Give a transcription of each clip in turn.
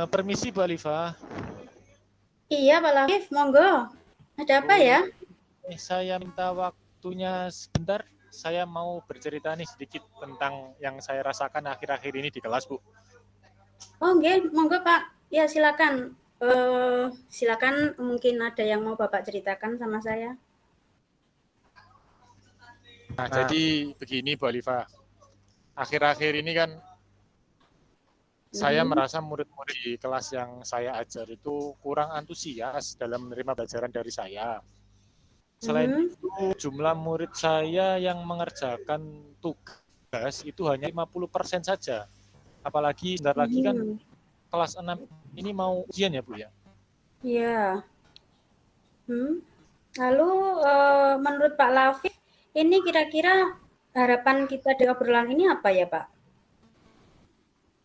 Permisi Bu Alifa. Iya, Pak Latif, monggo. Ada apa ya? Saya minta waktunya sebentar. Saya mau bercerita nih sedikit tentang yang saya rasakan akhir-akhir ini di kelas, Bu. Oh, nggih, monggo Pak. Ya, silakan. Silakan, mungkin ada yang mau Bapak ceritakan sama saya. Nah, jadi begini Bu Alifa. Akhir-akhir ini kan saya merasa murid-murid di kelas yang saya ajar itu kurang antusias dalam menerima pelajaran dari saya. Selain itu, jumlah murid saya yang mengerjakan tugas itu hanya 50% saja. Apalagi sebentar lagi kan kelas 6 ini mau ujian ya, Bu ya? Iya. Lalu, menurut Pak Latif, ini kira-kira harapan kita di obrolan ini apa ya, Pak?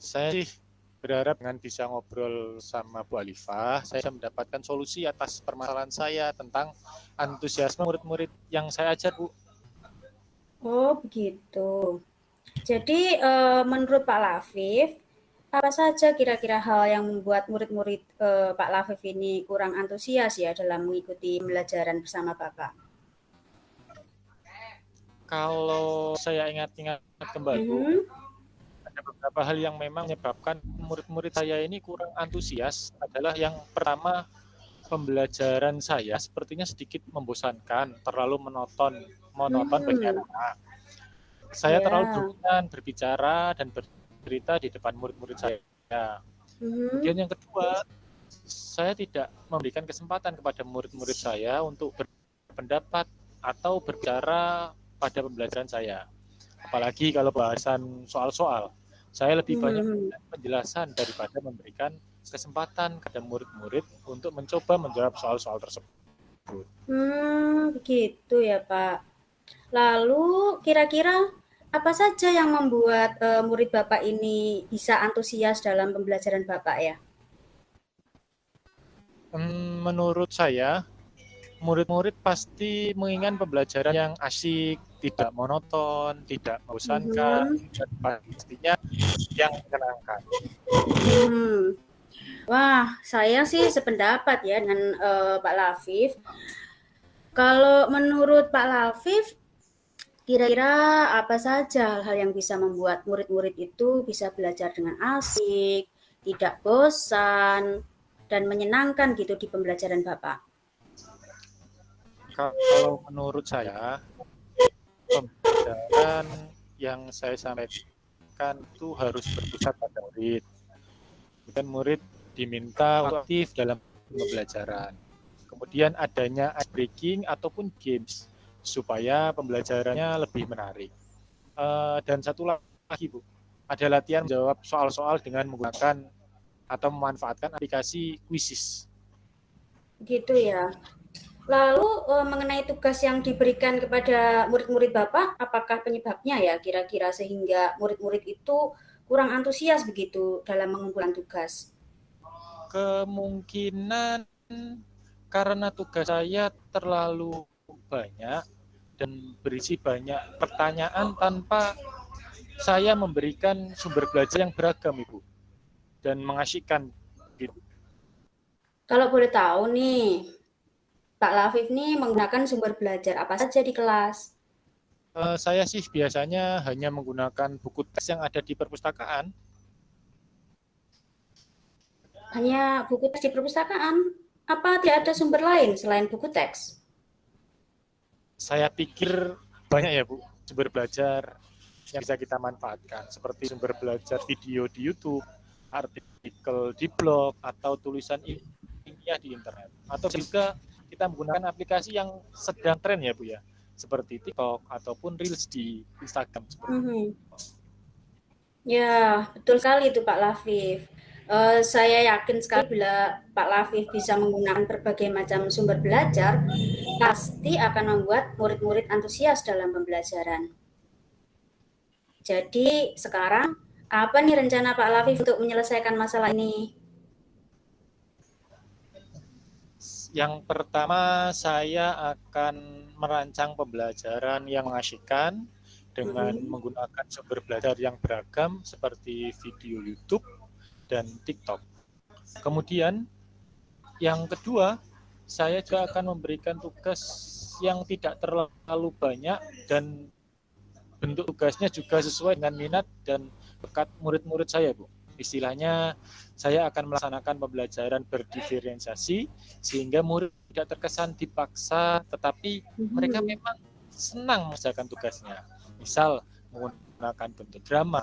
Saya sih berharap dengan bisa ngobrol sama Bu Alifah, saya bisa mendapatkan solusi atas permasalahan saya tentang antusiasme murid-murid yang saya ajar, Bu. Oh, begitu. Jadi, menurut Pak Latif, apa saja kira-kira hal yang membuat murid-murid Pak Latif ini kurang antusias ya dalam mengikuti pembelajaran bersama Bapak? Kalau saya ingat-ingat kembali, Bu, ada beberapa hal yang memang menyebabkan murid-murid saya ini kurang antusias. Adalah yang pertama, pembelajaran saya sepertinya sedikit membosankan, terlalu monoton bagi anak-anak. Saya terlalu Ya. dominan berbicara dan bercerita di depan murid-murid saya. Kemudian yang kedua, saya tidak memberikan kesempatan kepada murid-murid saya untuk berpendapat atau berbicara pada pembelajaran saya. Apalagi kalau bahasan soal-soal, saya lebih banyak penjelasan daripada memberikan kesempatan kepada murid-murid untuk mencoba menjawab soal-soal tersebut. Begitu ya Pak. Lalu kira-kira apa saja yang membuat murid Bapak ini bisa antusias dalam pembelajaran Bapak ya? Menurut saya, murid-murid pasti menginginkan pembelajaran yang asyik, tidak monoton, tidak membosankan, dan pastinya yang menyenangkan. Wah, saya sih sependapat ya dengan Pak Lafif. Kalau menurut Pak Lafif, kira-kira apa saja hal yang bisa membuat murid-murid itu bisa belajar dengan asik, tidak bosan, dan menyenangkan gitu di pembelajaran Bapak? Kalau menurut saya, pembelajaran yang saya sampaikan itu harus berpusat pada murid. Bukan murid diminta aktif dalam pembelajaran. Kemudian adanya ice breaking ataupun games supaya pembelajarannya lebih menarik. Dan satu lagi, Bu, ada latihan menjawab soal-soal dengan menggunakan atau memanfaatkan aplikasi Quizzes. Gitu ya. Lalu mengenai tugas yang diberikan kepada murid-murid Bapak, apakah penyebabnya ya kira-kira sehingga murid-murid itu kurang antusias begitu dalam mengumpulkan tugas? Kemungkinan karena tugas saya terlalu banyak dan berisi banyak pertanyaan tanpa saya memberikan sumber belajar yang beragam, Ibu, dan mengasyikkan gitu. Kalau boleh tahu nih, Pak Lafif nih menggunakan sumber belajar apa saja di kelas? Saya sih biasanya hanya menggunakan buku teks yang ada di perpustakaan. Hanya buku teks di perpustakaan? Apa tidak ada sumber lain selain buku teks? Saya pikir banyak ya, Bu, sumber belajar yang bisa kita manfaatkan, seperti sumber belajar video di YouTube, artikel di blog, atau tulisan ilmiah di internet. Atau juga kita menggunakan aplikasi yang sedang tren ya, Bu ya, seperti TikTok ataupun Reels di Instagram. Ya, betul sekali itu Pak Lafif. Saya yakin sekali bila Pak Lafif bisa menggunakan berbagai macam sumber belajar, pasti akan membuat murid-murid antusias dalam pembelajaran. Jadi sekarang apa nih rencana Pak Lafif untuk menyelesaikan masalah ini? Yang pertama, saya akan merancang pembelajaran yang mengasyikkan dengan menggunakan sumber belajar yang beragam seperti video YouTube dan TikTok. Kemudian yang kedua, saya juga akan memberikan tugas yang tidak terlalu banyak dan bentuk tugasnya juga sesuai dengan minat dan bakat murid-murid saya, Bu. Istilahnya, saya akan melaksanakan pembelajaran berdiferensiasi sehingga murid tidak terkesan dipaksa, tetapi mereka memang senang mengerjakan tugasnya. Misal, menggunakan bentuk drama,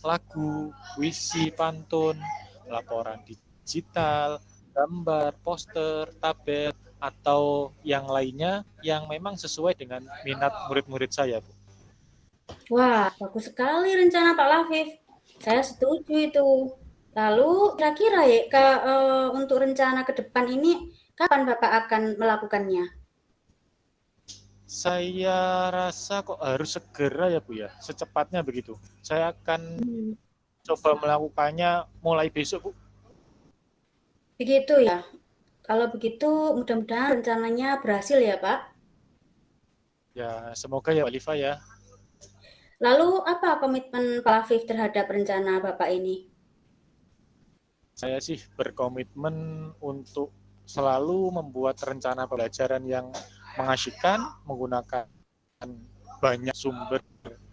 lagu, puisi, pantun, laporan digital, gambar, poster, tabel, atau yang lainnya yang memang sesuai dengan minat murid-murid saya, Bu. Wah, bagus sekali rencana Pak Lafif. Saya setuju itu. Lalu kira-kira ya untuk rencana ke depan ini kapan Bapak akan melakukannya? Saya rasa kok harus segera ya Bu ya, secepatnya begitu. Saya akan coba melakukannya mulai besok Bu. Begitu ya. Kalau begitu mudah-mudahan rencananya berhasil ya Pak. Ya semoga ya Pak Liva ya. Lalu apa komitmen Pak Lafif terhadap rencana Bapak ini? Saya sih berkomitmen untuk selalu membuat rencana pembelajaran yang mengasyikkan, menggunakan banyak sumber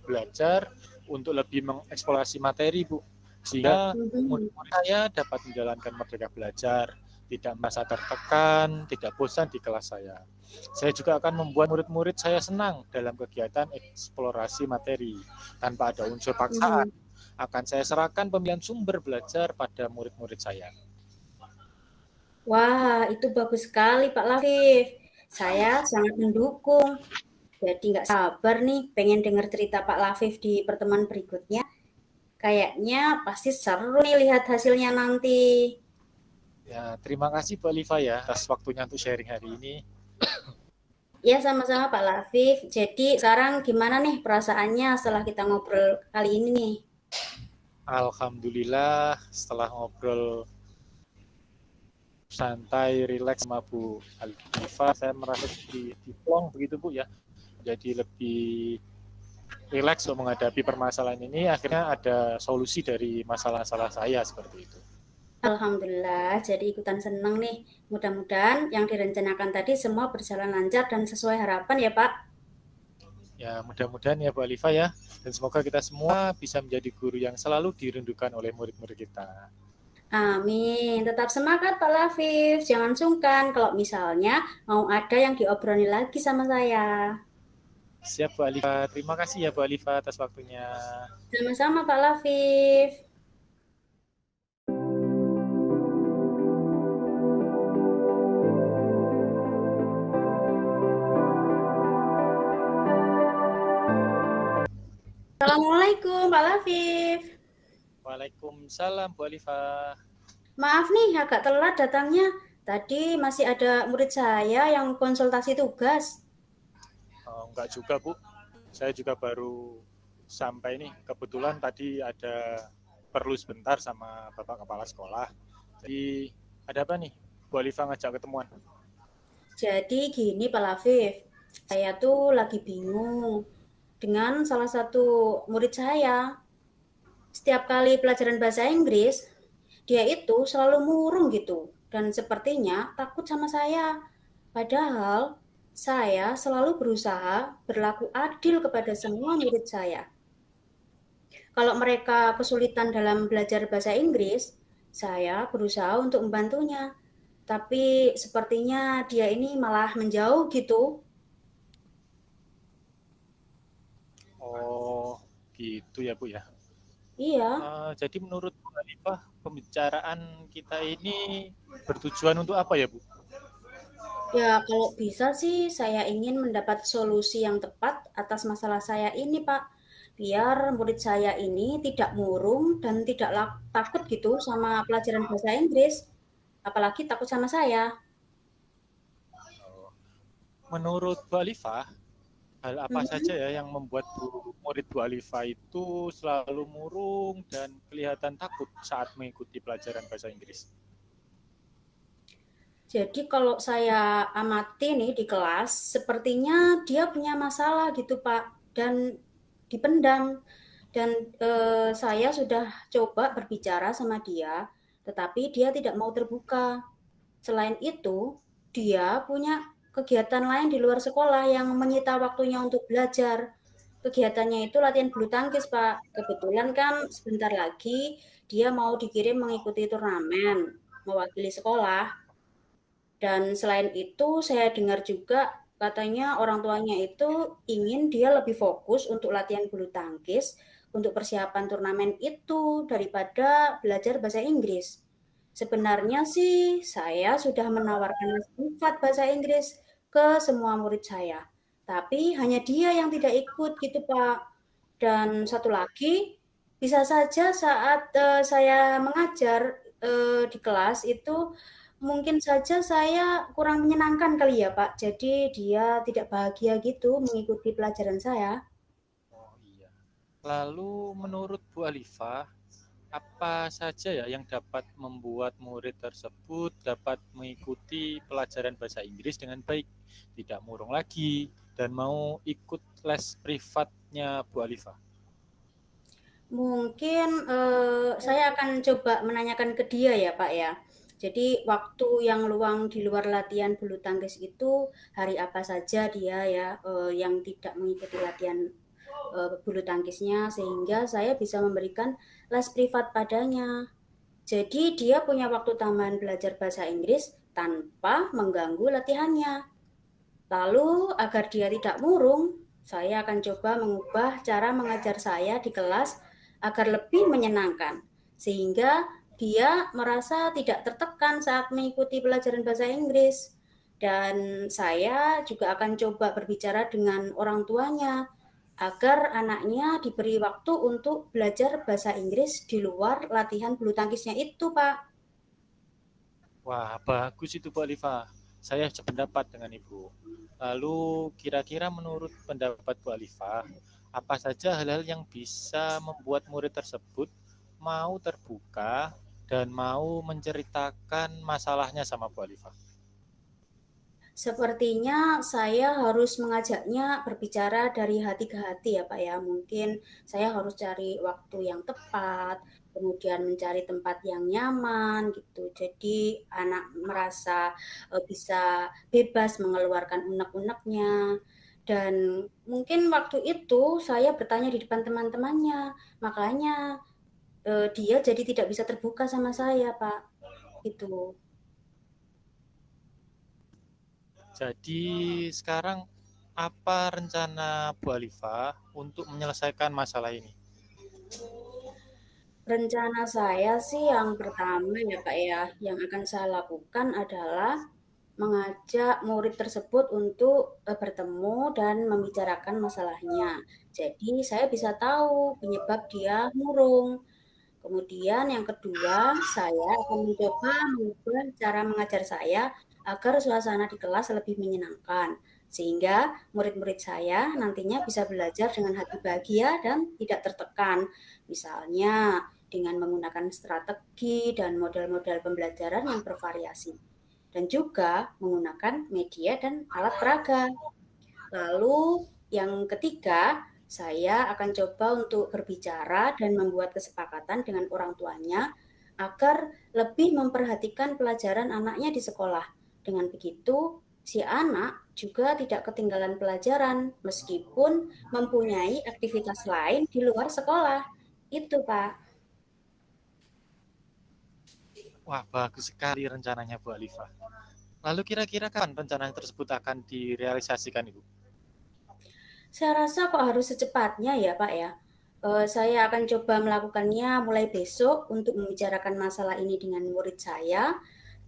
belajar untuk lebih mengeksplorasi materi, Bu. Sehingga murid-murid saya dapat menjalankan merdeka belajar, tidak merasa tertekan, tidak bosan di kelas saya. Saya juga akan membuat murid-murid saya senang dalam kegiatan eksplorasi materi tanpa ada unsur paksaan. Akan saya serahkan pemilihan sumber belajar pada murid-murid saya. Wah, itu bagus sekali Pak Lafif. Saya sangat mendukung. Jadi nggak sabar nih pengen dengar cerita Pak Lafif di pertemuan berikutnya. Kayaknya pasti seru nih lihat hasilnya nanti. Ya, terima kasih Bu Alifa ya atas waktunya untuk sharing hari ini. Ya, sama-sama Pak Lafif. Jadi sekarang gimana nih perasaannya setelah kita ngobrol kali ini nih? Alhamdulillah setelah ngobrol santai, rileks sama Bu Alifa, saya merasa diplong begitu Bu ya. Jadi lebih rileks untuk menghadapi permasalahan ini. Akhirnya ada solusi dari masalah-masalah saya seperti itu. Alhamdulillah, jadi ikutan seneng nih. Mudah-mudahan yang direncanakan tadi semua berjalan lancar dan sesuai harapan ya Pak. Ya, mudah-mudahan ya Bu Alifa ya. Dan semoga kita semua bisa menjadi guru yang selalu dirindukan oleh murid-murid kita. Amin. Tetap semangat Pak Lafif. Jangan sungkan kalau misalnya mau ada yang diobrolin lagi sama saya. Siap Bu Alifa. Terima kasih ya Bu Alifa atas waktunya. Sama-sama Pak Lafif. Assalamualaikum Pak Lafif. Waalaikumsalam Bu Alifa. Maaf nih agak telat datangnya. Tadi masih ada murid saya yang konsultasi tugas. Oh, enggak juga Bu. Saya juga baru sampai nih. Kebetulan tadi ada perlu sebentar sama Bapak Kepala Sekolah. Jadi ada apa nih? Bu Alifa ngajak ketemuan. Jadi gini Pak Lafif, saya tuh lagi bingung dengan salah satu murid saya. Setiap kali pelajaran bahasa Inggris, dia itu selalu murung gitu. Dan sepertinya takut sama saya. Padahal saya selalu berusaha berlaku adil kepada semua murid saya. Kalau mereka kesulitan dalam belajar bahasa Inggris, saya berusaha untuk membantunya. Tapi sepertinya dia ini malah menjauh gitu. Oh, gitu ya Bu ya. Iya. Jadi menurut Bu Alifah, pembicaraan kita ini bertujuan untuk apa ya Bu? Ya, kalau bisa sih saya ingin mendapat solusi yang tepat atas masalah saya ini, Pak. Biar murid saya ini tidak murung dan tidak takut gitu sama pelajaran bahasa Inggris. Apalagi takut sama saya. Menurut Bu Alifah, hal apa saja ya yang membuat murid Bu Alifah itu selalu murung dan kelihatan takut saat mengikuti pelajaran bahasa Inggris? Jadi kalau saya amati nih di kelas, sepertinya dia punya masalah gitu Pak, dan dipendam. Dan saya sudah coba berbicara sama dia, tetapi dia tidak mau terbuka. Selain itu, dia punya kegiatan lain di luar sekolah yang menyita waktunya untuk belajar. Kegiatannya itu latihan bulu tangkis, Pak. Kebetulan kan sebentar lagi dia mau dikirim mengikuti turnamen, mewakili sekolah. Dan selain itu saya dengar juga katanya orang tuanya itu ingin dia lebih fokus untuk latihan bulu tangkis untuk persiapan turnamen itu daripada belajar bahasa Inggris. Sebenarnya sih saya sudah menawarkan sifat bahasa Inggris ke semua murid saya. Tapi hanya dia yang tidak ikut gitu, Pak. Dan satu lagi, bisa saja saat saya mengajar di kelas itu mungkin saja saya kurang menyenangkan kali ya, Pak. Jadi dia tidak bahagia gitu mengikuti pelajaran saya. Oh iya. Lalu menurut Bu Alifah, apa saja ya yang dapat membuat murid tersebut dapat mengikuti pelajaran bahasa Inggris dengan baik, tidak murung lagi, dan mau ikut les privatnya Bu Alifah? Mungkin saya akan coba menanyakan ke dia ya, Pak ya. Jadi waktu yang luang di luar latihan bulu tangkis itu hari apa saja dia ya yang tidak mengikuti latihan bulu tangkisnya sehingga saya bisa memberikan les privat padanya. Jadi dia punya waktu tambahan belajar bahasa Inggris tanpa mengganggu latihannya. Lalu agar dia tidak murung, saya akan coba mengubah cara mengajar saya di kelas agar lebih menyenangkan, sehingga dia merasa tidak tertekan saat mengikuti pelajaran bahasa Inggris. Dan saya juga akan coba berbicara dengan orang tuanya agar anaknya diberi waktu untuk belajar bahasa Inggris di luar latihan bulu tangkisnya itu, Pak. Wah, bagus itu Bu Alifah. Saya sependapat dengan Ibu. Lalu kira-kira menurut pendapat Bu Alifah, apa saja hal-hal yang bisa membuat murid tersebut mau terbuka dan mau menceritakan masalahnya sama Bu Alifah? Sepertinya saya harus mengajaknya berbicara dari hati ke hati ya Pak ya. Mungkin saya harus cari waktu yang tepat, kemudian mencari tempat yang nyaman gitu. Jadi anak merasa bisa bebas mengeluarkan unek-uneknya. Dan mungkin waktu itu saya bertanya di depan teman-temannya. Makanya dia jadi tidak bisa terbuka sama saya, Pak. Itu. Jadi sekarang apa rencana Bu Alifah untuk menyelesaikan masalah ini? Rencana saya sih yang pertama ya Pak ya, yang akan saya lakukan adalah mengajak murid tersebut untuk bertemu dan membicarakan masalahnya. Jadi saya bisa tahu penyebab dia murung. Kemudian yang kedua, saya akan mencoba mengubah cara mengajar saya agar suasana di kelas lebih menyenangkan. Sehingga murid-murid saya nantinya bisa belajar dengan hati bahagia dan tidak tertekan. Misalnya dengan menggunakan strategi dan model-model pembelajaran yang bervariasi. Dan juga menggunakan media dan alat peraga. Lalu yang ketiga, saya akan coba untuk berbicara dan membuat kesepakatan dengan orang tuanya agar lebih memperhatikan pelajaran anaknya di sekolah. Dengan begitu, si anak juga tidak ketinggalan pelajaran meskipun mempunyai aktivitas lain di luar sekolah. Itu, Pak. Wah, bagus sekali rencananya Bu Alifah. Lalu kira-kira kapan rencana tersebut akan direalisasikan Ibu? Saya rasa kok harus secepatnya ya, Pak ya. Saya akan coba melakukannya mulai besok untuk membicarakan masalah ini dengan murid saya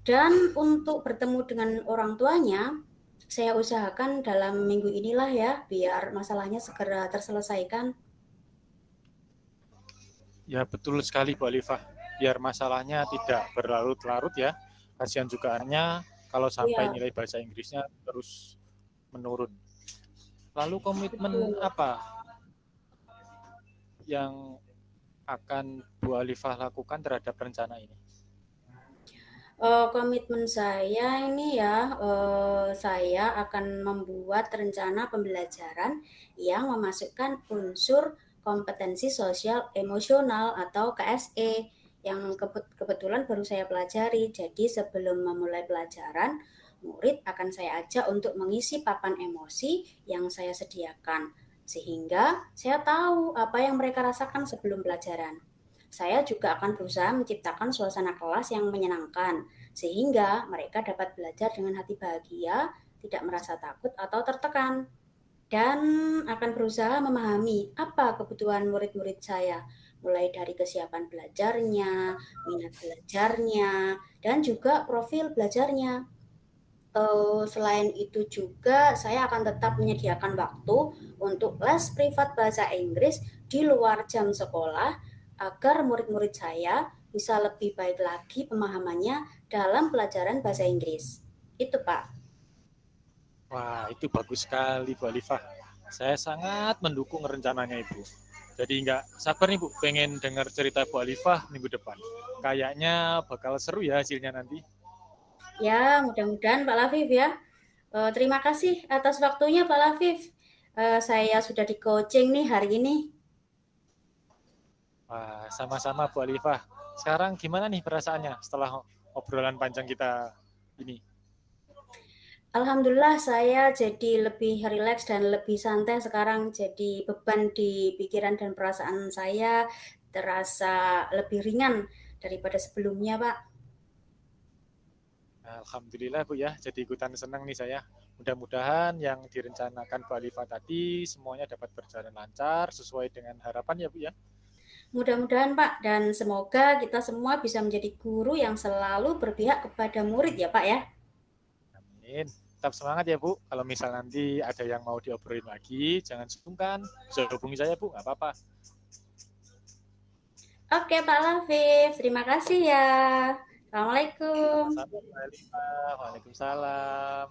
dan untuk bertemu dengan orang tuanya, saya usahakan dalam minggu inilah ya, biar masalahnya segera terselesaikan. Ya betul sekali Bu Alifah, biar masalahnya tidak berlarut-larut ya. Kasihan juga anaknya kalau sampai Iya, nilai bahasa Inggrisnya terus menurun. Lalu komitmen betul. apa yang akan Bu Alifah lakukan terhadap rencana ini? Komitmen saya ini ya, saya akan membuat rencana pembelajaran yang memasukkan unsur kompetensi sosial emosional atau KSE. yang kebetulan baru saya pelajari. Jadi sebelum memulai pelajaran, murid akan saya ajak untuk mengisi papan emosi yang saya sediakan, sehingga saya tahu apa yang mereka rasakan sebelum pelajaran. Saya juga akan berusaha menciptakan suasana kelas yang menyenangkan, sehingga mereka dapat belajar dengan hati bahagia, tidak merasa takut atau tertekan, dan akan berusaha memahami apa kebutuhan murid-murid saya, mulai dari kesiapan belajarnya, minat belajarnya, dan juga profil belajarnya. Selain itu juga saya akan tetap menyediakan waktu untuk les privat bahasa Inggris di luar jam sekolah agar murid-murid saya bisa lebih baik lagi pemahamannya dalam pelajaran bahasa Inggris. Itu, Pak. Wah, itu bagus sekali Bu Alifah. Saya sangat mendukung rencananya Ibu. Jadi nggak sabar nih Bu, pengen dengar cerita Bu Alifah minggu depan. Kayaknya bakal seru ya hasilnya nanti. Ya, mudah-mudahan Pak Lafif ya. Terima kasih atas waktunya Pak Lafif. Saya sudah di coaching nih hari ini. Wah, sama-sama Bu Alifah. Sekarang gimana nih perasaannya setelah obrolan panjang kita ini? Alhamdulillah saya jadi lebih rileks dan lebih santai sekarang. Jadi beban di pikiran dan perasaan saya terasa lebih ringan daripada sebelumnya, Pak. Alhamdulillah Bu ya, jadi ikutan senang nih saya. Mudah-mudahan yang direncanakan Bu Alifah tadi semuanya dapat berjalan lancar sesuai dengan harapan ya Bu ya. Mudah-mudahan Pak, dan semoga kita semua bisa menjadi guru yang selalu berpihak kepada murid ya Pak ya. Amin. Tetap semangat ya Bu. Kalau misal nanti ada yang mau diobrolin lagi, jangan sungkan. Bisa hubungi saya Bu, nggak apa-apa. Oke Pak Lafif, terima kasih ya. Assalamualaikum. Sama-sama, Waalaikumsalam.